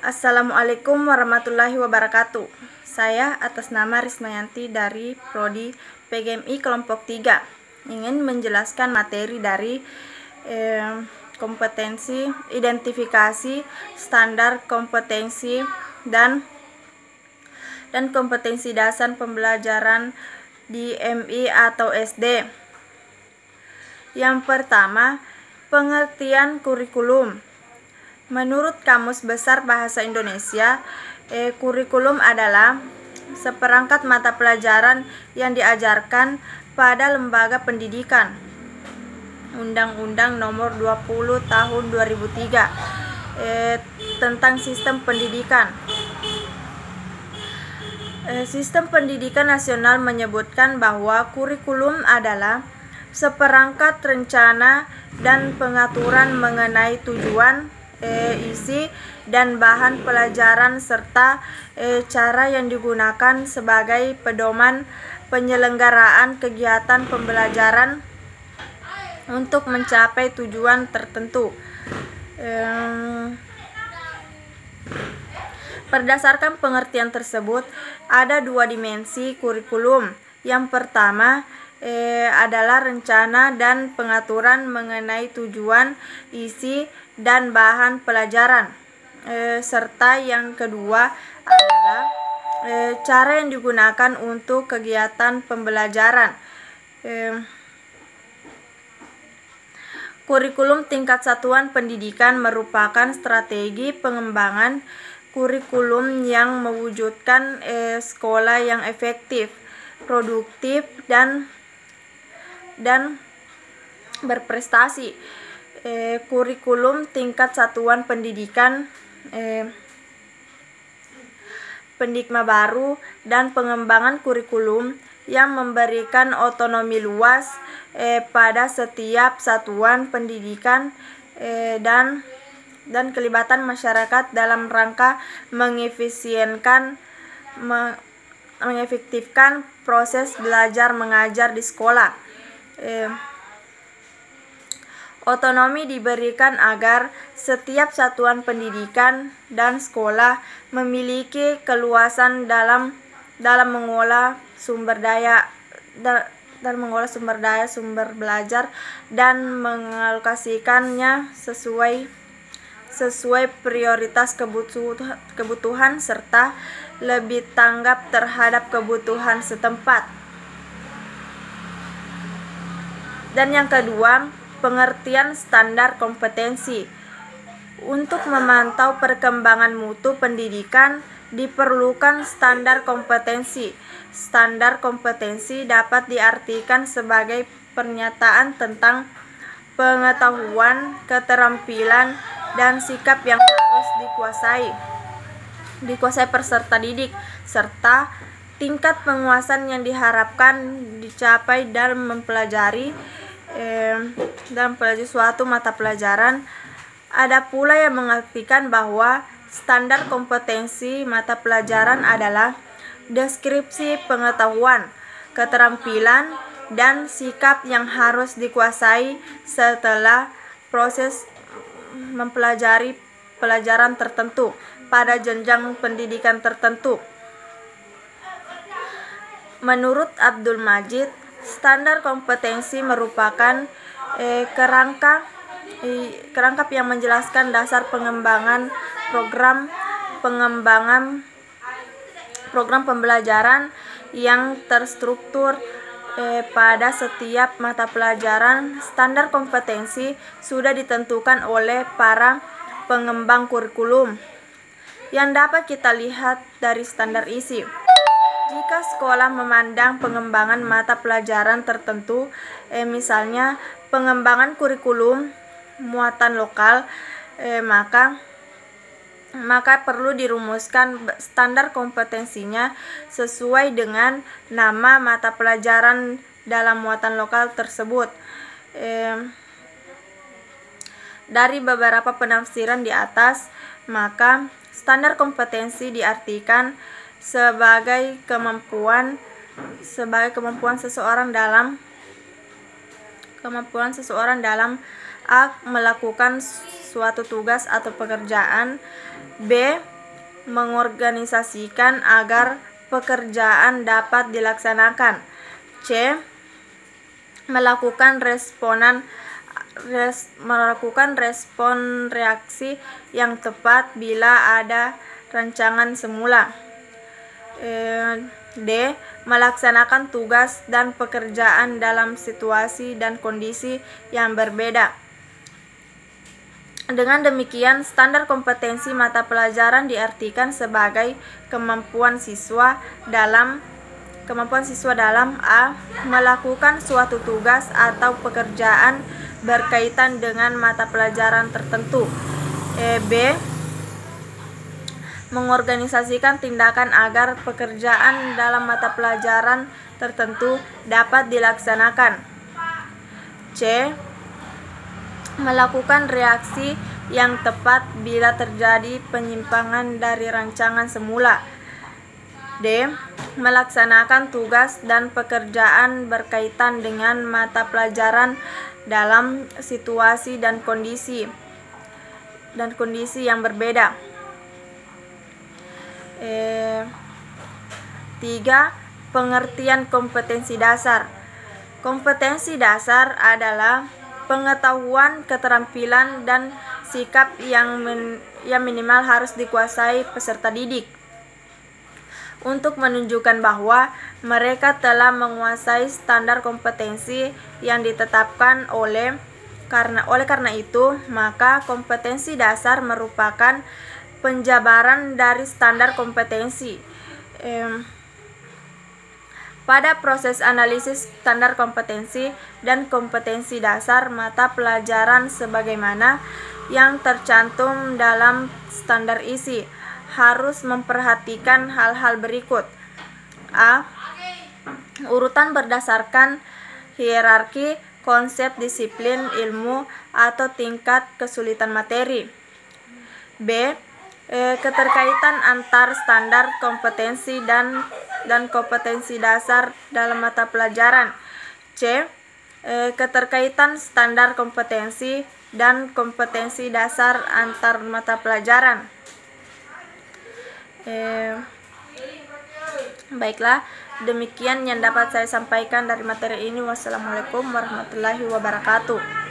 Assalamualaikum warahmatullahi wabarakatuh. Saya atas nama Rismayanti dari Prodi PGMI kelompok 3 ingin menjelaskan materi dari kompetensi, identifikasi, standar kompetensi dan kompetensi dasar pembelajaran di MI atau SD. Yang pertama, pengertian kurikulum. Menurut Kamus Besar Bahasa Indonesia, kurikulum adalah seperangkat mata pelajaran yang diajarkan pada lembaga pendidikan. Undang-Undang Nomor 20 Tahun 2003 tentang sistem pendidikan. Sistem pendidikan nasional menyebutkan bahwa kurikulum adalah seperangkat rencana dan pengaturan mengenai tujuan, isi, dan bahan pelajaran serta cara yang digunakan sebagai pedoman penyelenggaraan kegiatan pembelajaran untuk mencapai tujuan tertentu. Berdasarkan pengertian tersebut, ada dua dimensi kurikulum. Yang pertama adalah rencana dan pengaturan mengenai tujuan, isi, dan bahan pelajaran, serta yang kedua adalah cara yang digunakan untuk kegiatan pembelajaran. Kurikulum tingkat satuan pendidikan merupakan strategi pengembangan kurikulum yang mewujudkan sekolah yang efektif, produktif, dan berprestasi. Kurikulum tingkat satuan pendidikan Pendikma baru dan pengembangan kurikulum yang memberikan otonomi luas pada setiap satuan pendidikan dan kelibatan masyarakat dalam rangka mengefektifkan proses belajar mengajar di sekolah. Otonomi diberikan agar setiap satuan pendidikan dan sekolah memiliki keluasan dalam mengolah sumber daya sumber belajar dan mengalokasikannya sesuai prioritas kebutuhan serta lebih tanggap terhadap kebutuhan setempat. Dan yang kedua, pengertian standar kompetensi. Untuk memantau perkembangan mutu pendidikan diperlukan standar kompetensi. Standar kompetensi dapat diartikan sebagai pernyataan tentang pengetahuan, keterampilan, dan sikap yang harus dikuasai peserta didik, serta tingkat penguasaan yang diharapkan dicapai dalam mempelajari suatu mata pelajaran. Ada pula yang mengartikan bahwa standar kompetensi mata pelajaran adalah deskripsi pengetahuan, keterampilan, dan sikap yang harus dikuasai setelah proses mempelajari pelajaran tertentu pada jenjang pendidikan tertentu. Menurut Abdul Majid, standar kompetensi merupakan kerangka yang menjelaskan dasar pengembangan program pembelajaran yang terstruktur pada setiap mata pelajaran. Standar kompetensi sudah ditentukan oleh para pengembang kurikulum yang dapat kita lihat dari standar isi. Jika sekolah memandang pengembangan mata pelajaran tertentu, misalnya pengembangan kurikulum muatan lokal, maka perlu dirumuskan standar kompetensinya sesuai dengan nama mata pelajaran dalam muatan lokal tersebut. Dari beberapa penafsiran di atas, maka standar kompetensi diartikan sebagai kemampuan seseorang dalam A. melakukan suatu tugas atau pekerjaan, B. mengorganisasikan agar pekerjaan dapat dilaksanakan. C. Melakukan respon reaksi yang tepat bila ada rancangan semula. D. Melaksanakan tugas dan pekerjaan dalam situasi dan kondisi yang berbeda. Dengan demikian, standar kompetensi mata pelajaran diartikan sebagai kemampuan siswa dalam A. Melakukan suatu tugas atau pekerjaan berkaitan dengan mata pelajaran tertentu. B. Mengorganisasikan tindakan agar pekerjaan dalam mata pelajaran tertentu dapat dilaksanakan. C. Melakukan reaksi yang tepat bila terjadi penyimpangan dari rancangan semula. D. Melaksanakan tugas dan pekerjaan berkaitan dengan mata pelajaran dalam situasi dan kondisi yang berbeda. 3. Pengertian kompetensi dasar. Kompetensi dasar adalah pengetahuan, keterampilan, dan sikap yang minimal harus dikuasai peserta didik untuk menunjukkan bahwa mereka telah menguasai standar kompetensi yang ditetapkan. Oleh karena itu, maka kompetensi dasar merupakan penjabaran dari standar kompetensi. Pada proses analisis standar kompetensi dan kompetensi dasar mata pelajaran sebagaimana yang tercantum dalam standar isi, harus memperhatikan hal-hal berikut. A. Urutan berdasarkan hierarki konsep disiplin ilmu atau tingkat kesulitan materi. B. Keterkaitan antar standar kompetensi dan kompetensi dasar dalam mata pelajaran. C. Keterkaitan standar kompetensi dan kompetensi dasar antar mata pelajaran. Baiklah, demikian yang dapat saya sampaikan dari materi ini. Wassalamualaikum warahmatullahi wabarakatuh.